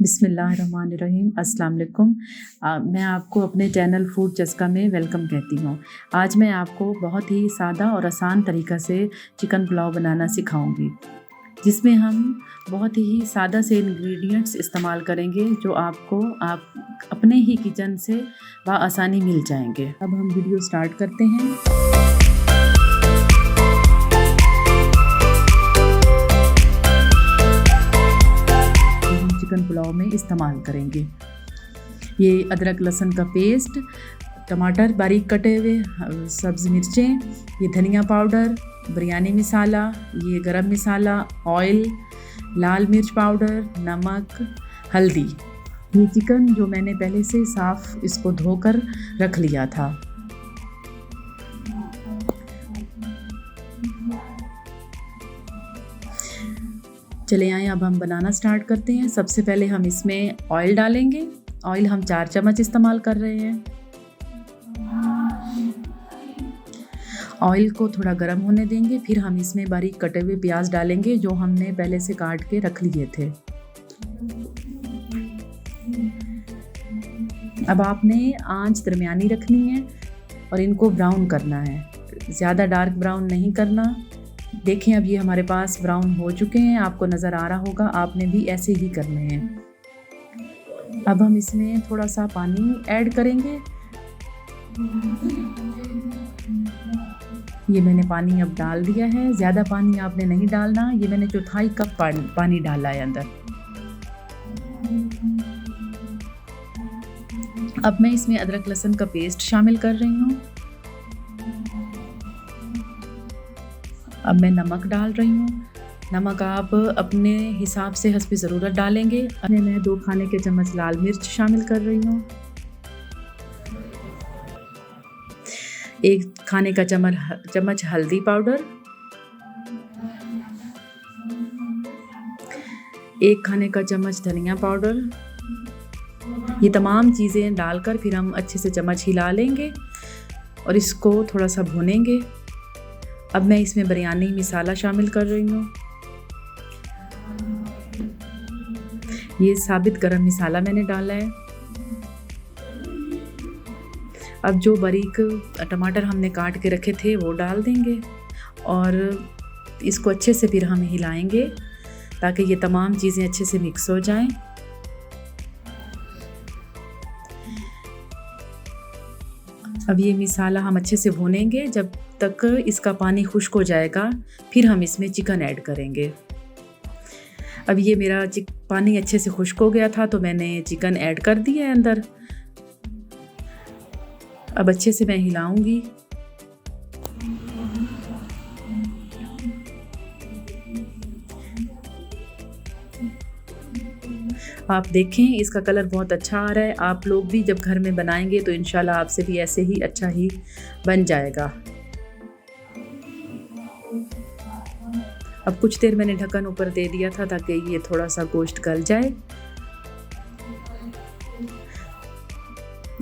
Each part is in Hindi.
बिस्मिल्लाहिर्रहमानिर्रहीम। अस्सलाम वालेकुम। मैं आपको अपने चैनल फूड चस्का में वेलकम कहती हूँ। आज मैं आपको बहुत ही सादा और आसान तरीक़ा से चिकन पुलाव बनाना सिखाऊंगी, जिसमें हम बहुत ही सादा से इंग्रेडिएंट्स इस्तेमाल करेंगे जो आपको अपने ही किचन से बआसानी मिल जाएंगे। अब हम वीडियो स्टार्ट करते हैं। चिकन पुलाव में इस्तेमाल करेंगे ये अदरक लहसुन का पेस्ट, टमाटर बारीक कटे हुए, सब्ज़ मिर्चें, ये धनिया पाउडर, बिरयानी मसाला, ये गरम मसाला, ऑयल, लाल मिर्च पाउडर, नमक, हल्दी। ये चिकन जो मैंने पहले से साफ़ इसको धोकर रख लिया था। चले आए, अब हम बनाना स्टार्ट करते हैं। सबसे पहले हम इसमें ऑयल डालेंगे। ऑयल हम 4 चम्मच इस्तेमाल कर रहे हैं। ऑयल को थोड़ा गर्म होने देंगे, फिर हम इसमें बारीक कटे हुए प्याज डालेंगे जो हमने पहले से काट के रख लिए थे। अब आपने आंच दरमियानी रखनी है और इनको ब्राउन करना है, ज़्यादा डार्क ब्राउन नहीं करना। देखें, अब ये हमारे पास ब्राउन हो चुके हैं, आपको नज़र आ रहा होगा। आपने भी ऐसे ही करने हैं। अब हम इसमें थोड़ा सा पानी ऐड करेंगे। ये मैंने पानी अब डाल दिया है। ज़्यादा पानी आपने नहीं डालना। ये मैंने 1/4 कप पानी डाला है अंदर। अब मैं इसमें अदरक लहसुन का पेस्ट शामिल कर रही हूँ। अब मैं नमक डाल रही हूँ। नमक आप अपने हिसाब से हस्ब ज़रूरत डालेंगे। अब मैं 2 खाने के चम्मच लाल मिर्च शामिल कर रही हूँ। 1 खाने का चम्मच हल्दी पाउडर, 1 खाने का चम्मच धनिया पाउडर। ये तमाम चीज़ें डालकर फिर हम अच्छे से चम्मच हिला लेंगे और इसको थोड़ा सा भूनेंगे। अब मैं इसमें बिरयानी मसाला शामिल कर रही हूँ। ये साबित गरम मसाला मैंने डाला है। अब जो बारीक टमाटर हमने काट के रखे थे वो डाल देंगे और इसको अच्छे से फिर हम हिलाएंगे ताकि ये तमाम चीज़ें अच्छे से मिक्स हो जाएं। अब ये मसाला हम अच्छे से भूनेंगे जब तक इसका पानी खुश्क हो जाएगा, फिर हम इसमें चिकन ऐड करेंगे। अब ये मेरा पानी अच्छे से खुश्क हो गया था तो मैंने चिकन ऐड कर दिया है अंदर। अब अच्छे से मैं हिलाऊंगी। आप देखें, इसका कलर बहुत अच्छा आ रहा है। आप लोग भी जब घर में बनाएंगे तो इंशाल्लाह आपसे भी ऐसे ही अच्छा ही बन जाएगा। अब कुछ देर मैंने ढक्कन ऊपर दे दिया था ताकि ये थोड़ा सा गोश्त गल जाए।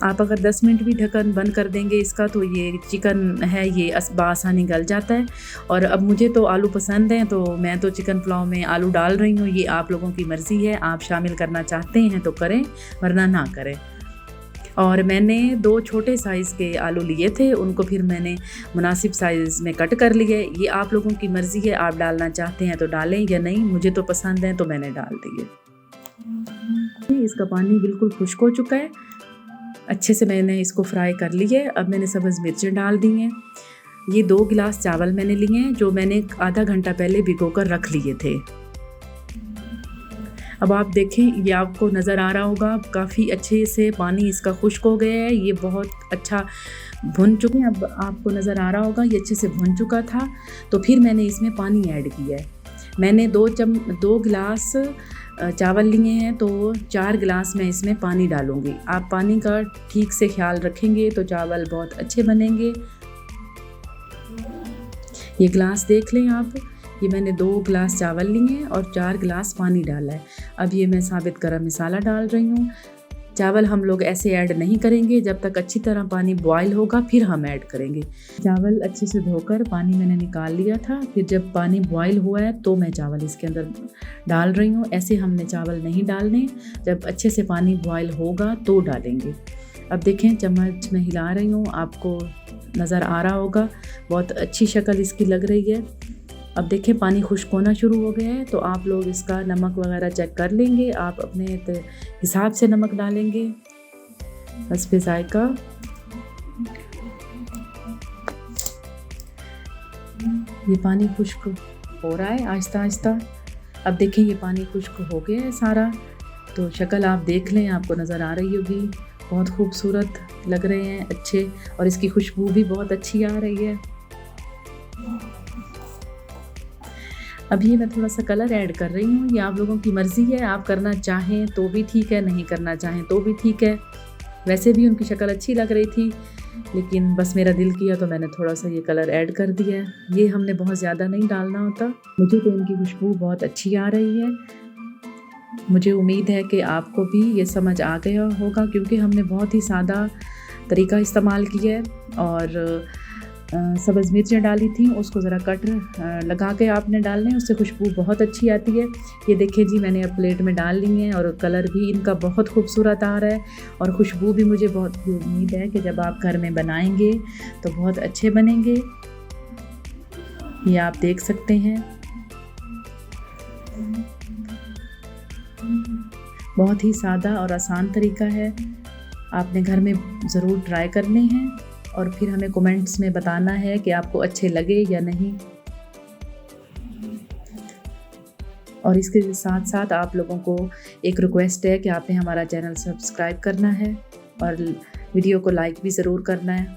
आप अगर 10 मिनट भी ढक्कन बंद कर देंगे इसका तो ये चिकन है ये बआसानी गल जाता है। और अब मुझे तो आलू पसंद हैं तो मैं तो चिकन पुलाव में आलू डाल रही हूँ। ये आप लोगों की मर्ज़ी है, आप शामिल करना चाहते हैं तो करें वरना ना करें। और मैंने 2 छोटे साइज़ के आलू लिए थे, उनको फिर मैंने मुनासिब साइज़ में कट कर लिए। ये आप लोगों की मर्ज़ी है, आप डालना चाहते हैं तो डालें या नहीं। मुझे तो पसंद है तो मैंने डाल दिए। इसका पानी बिल्कुल खुश्क हो चुका है। अच्छे से मैंने इसको फ्राई कर लिया है। अब मैंने सब्ज़ मिर्चें डाल दी हैं। ये 2 गिलास चावल मैंने लिए हैं जो मैंने आधा घंटा पहले भिगोकर रख लिए थे। अब आप देखें, ये आपको नज़र आ रहा होगा काफ़ी अच्छे से पानी इसका खुश्क हो गया है। ये बहुत अच्छा भुन चुके हैं। अब आपको नज़र आ रहा होगा ये अच्छे से भुन चुका था तो फिर मैंने इसमें पानी ऐड किया है। मैंने 2 गिलास चावल लिए हैं तो 4 गिलास मैं इसमें पानी डालूँगी। आप पानी का ठीक से ख्याल रखेंगे तो चावल बहुत अच्छे बनेंगे। ये गिलास देख लें आप, ये मैंने 2 गिलास चावल लिए हैं और 4 गिलास पानी डाला है। अब ये मैं साबित गरम मसाला डाल रही हूँ। चावल हम लोग ऐसे ऐड नहीं करेंगे, जब तक अच्छी तरह पानी बॉयल होगा फिर हम ऐड करेंगे। चावल अच्छे से धोकर पानी मैंने निकाल लिया था, फिर जब पानी बॉयल हुआ है तो मैं चावल इसके अंदर डाल रही हूँ। ऐसे हमने चावल नहीं डालने, जब अच्छे से पानी बॉयल होगा तो डालेंगे। अब देखें चम्मच में हिला रही हूँ, आपको नज़र आ रहा होगा, बहुत अच्छी शक्ल इसकी लग रही है। अब देखें पानी खुश्क होना शुरू हो गया है, तो आप लोग इसका नमक वगैरह चेक कर लेंगे, आप अपने हिसाब से नमक डालेंगे हस्बे ज़ायका। ये पानी खुश्क हो रहा है आहिस्ता आहिस्ता। अब देखें ये पानी खुश्क हो गया है सारा, तो शक्ल आप देख लें, आपको नज़र आ रही होगी, बहुत खूबसूरत लग रहे हैं, अच्छे, और इसकी खुशबू भी बहुत अच्छी आ रही है। अभी मैं थोड़ा सा कलर ऐड कर रही हूँ, ये आप लोगों की मर्ज़ी है, आप करना चाहें तो भी ठीक है, नहीं करना चाहें तो भी ठीक है। वैसे भी उनकी शक्ल अच्छी लग रही थी, लेकिन बस मेरा दिल किया तो मैंने थोड़ा सा ये कलर ऐड कर दिया है। ये हमने बहुत ज़्यादा नहीं डालना होता। मुझे तो इनकी खुशबू बहुत अच्छी आ रही है। मुझे उम्मीद है कि आपको भी ये समझ आ गया होगा, क्योंकि हमने बहुत ही सादा तरीका इस्तेमाल किया है। और सब्ज़ मिर्चें डाली थी, उसको ज़रा कट लगा के आपने डालने, उससे खुशबू बहुत अच्छी आती है। ये देखिए जी, मैंने अब प्लेट में डाल ली हैं, और कलर भी इनका बहुत खूबसूरत आ रहा है, और खुशबू भी मुझे बहुत उम्मीद है कि जब आप घर में बनाएंगे तो बहुत अच्छे बनेंगे। ये आप देख सकते हैं, बहुत ही सादा और आसान तरीका है, आपने घर में ज़रूर ट्राई करने हैं, और फिर हमें कमेंट्स में बताना है कि आपको अच्छे लगे या नहीं। और इसके साथ साथ आप लोगों को एक रिक्वेस्ट है कि आपने हमारा चैनल सब्सक्राइब करना है, और वीडियो को लाइक भी ज़रूर करना है।